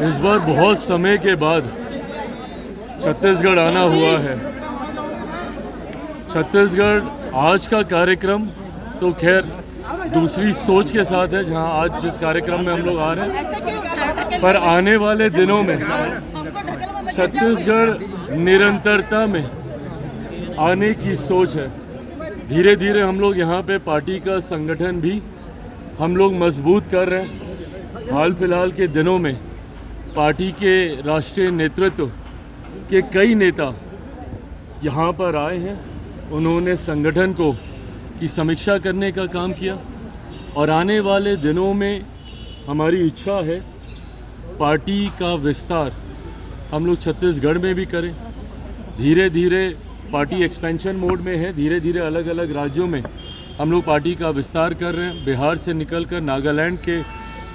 इस बार बहुत समय के बाद छत्तीसगढ़ आना हुआ है। छत्तीसगढ़ आज का कार्यक्रम तो खैर दूसरी सोच के साथ है, जहां आज जिस कार्यक्रम में हम लोग आ रहे हैं, पर आने वाले दिनों में छत्तीसगढ़ निरंतरता में आने की सोच है। धीरे धीरे हम लोग यहाँ पे पार्टी का संगठन भी हम लोग मजबूत कर रहे हैं। हाल फिलहाल के दिनों में पार्टी के राष्ट्रीय नेतृत्व के कई नेता यहाँ पर आए हैं। उन्होंने संगठन को की समीक्षा करने का काम किया और आने वाले दिनों में हमारी इच्छा है पार्टी का विस्तार हम लोग छत्तीसगढ़ में भी करें। धीरे धीरे पार्टी एक्सपेंशन मोड में है, धीरे धीरे अलग अलग राज्यों में हम लोग पार्टी का विस्तार कर रहे हैं। बिहार से निकलकर नागालैंड के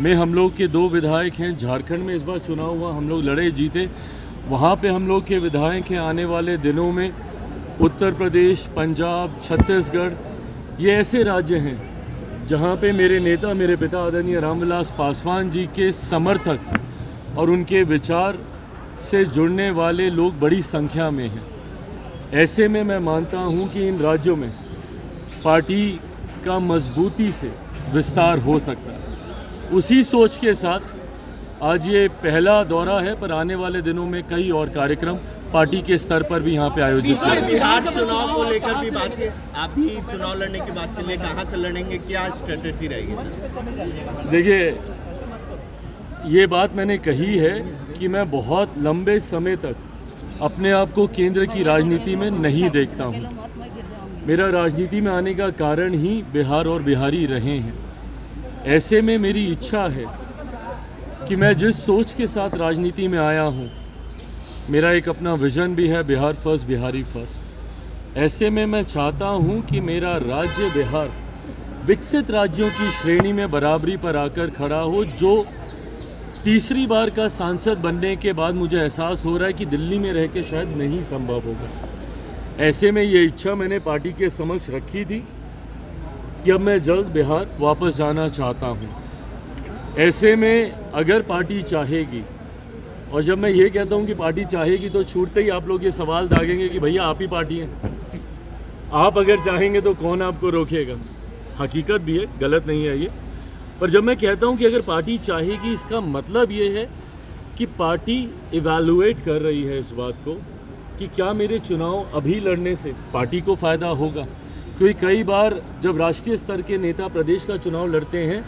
में हम लोग के 2 विधायक हैं। झारखंड में इस बार चुनाव हुआ, हम लोग लड़े जीते, वहाँ पे हम लोग के विधायक हैं। आने वाले दिनों में उत्तर प्रदेश, पंजाब, छत्तीसगढ़, ये ऐसे राज्य हैं जहाँ पे मेरे नेता, मेरे पिता आदरणीय रामविलास पासवान जी के समर्थक और उनके विचार से जुड़ने वाले लोग बड़ी संख्या में हैं। ऐसे में मैं मानता हूँ कि इन राज्यों में पार्टी का मजबूती से विस्तार हो सकता है। उसी सोच के साथ आज ये पहला दौरा है, पर आने वाले दिनों में कई और कार्यक्रम पार्टी के स्तर पर भी यहाँ पे आयोजित करेंगे। बिहार चुनाव को लेकर भी बात है, आप भी चुनाव लड़ने की बात चलिए, कहाँ से लड़ेंगे, क्या स्ट्रेटेजी रहेगी सर? देखिए, ये बात मैंने कही है कि मैं बहुत लंबे समय तक अपने आप को केंद्र की राजनीति में नहीं देखता हूँ। मेरा राजनीति में आने का कारण ही बिहार और बिहारी रहे हैं। ऐसे में मेरी इच्छा है कि मैं जिस सोच के साथ राजनीति में आया हूँ, मेरा एक अपना विजन भी है, बिहार फर्स्ट, बिहारी फर्स्ट। ऐसे में मैं चाहता हूँ कि मेरा राज्य बिहार विकसित राज्यों की श्रेणी में बराबरी पर आकर खड़ा हो। जो तीसरी बार का सांसद बनने के बाद मुझे एहसास हो रहा है कि दिल्ली में रह के शायद नहीं संभव होगा। ऐसे में ये इच्छा मैंने पार्टी के समक्ष रखी थी कि अब मैं जल्द बिहार वापस जाना चाहता हूँ। ऐसे में अगर पार्टी चाहेगी, और जब मैं ये कहता हूँ कि पार्टी चाहेगी तो छूटते ही आप लोग ये सवाल दागेंगे कि भैया आप ही पार्टी हैं, आप अगर चाहेंगे तो कौन आपको रोकेगा। हकीकत भी है, गलत नहीं है ये। पर जब मैं कहता हूँ कि अगर पार्टी चाहेगी, इसका मतलब ये है कि पार्टी इवैल्यूएट कर रही है इस बात को कि क्या मेरे चुनाव अभी लड़ने से पार्टी को फ़ायदा होगा। क्योंकि कई बार जब राष्ट्रीय स्तर के नेता प्रदेश का चुनाव लड़ते हैं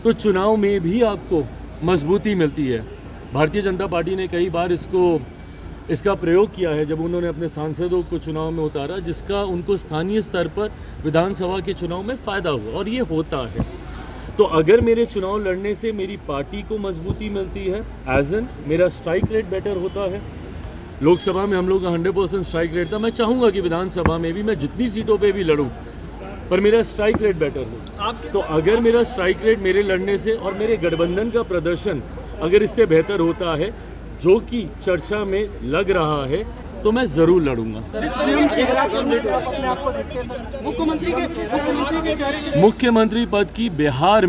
तो चुनाव में भी आपको मजबूती मिलती है। भारतीय जनता पार्टी ने कई बार इसका प्रयोग किया है जब उन्होंने अपने सांसदों को चुनाव में उतारा, जिसका उनको स्थानीय स्तर पर विधानसभा के चुनाव में फ़ायदा हुआ, और ये होता है। तो अगर मेरे चुनाव लड़ने से मेरी पार्टी को मजबूती मिलती है, एज एन मेरा स्ट्राइक रेट बेटर होता है। लोकसभा में हम लोग का 100% स्ट्राइक रेट था। मैं चाहूँगा कि विधानसभा में भी मैं जितनी सीटों पे भी लड़ूं, पर मेरा स्ट्राइक रेट बेटर हो। तो अगर मेरा स्ट्राइक रेट मेरे लड़ने से और मेरे गठबंधन का प्रदर्शन अगर इससे बेहतर होता है, जो कि चर्चा में लग रहा है, तो मैं ज़रूर लड़ूंगा। मुख्यमंत्री पद की बिहार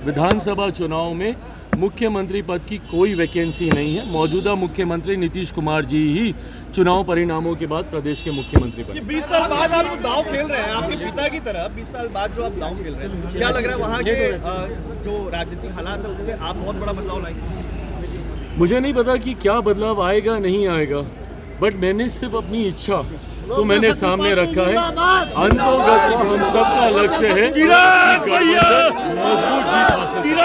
विधानसभा चुनाव में मुख्यमंत्री पद की कोई वैकेंसी नहीं है। मौजूदा मुख्यमंत्री नीतीश कुमार जी ही चुनाव परिणामों के बाद प्रदेश के मुख्यमंत्री बने। 20 साल बाद आप दांव खेल रहे हैं, आपके पिता की तरह 20 साल बाद जो आप दांव खेल रहे हैं, क्या लग रहा है वहाँ के जो राजनीतिक हालात है उसमें आप बहुत बड़ा बदलाव लाएंगे? मुझे नहीं पता कि क्या बदलाव आएगा नहीं आएगा, बट मैंने सिर्फ अपनी इच्छा तो मैंने सामने रखा है। अंतोगत हम सबका लक्ष्य है कि मजबूत जीत हासिल।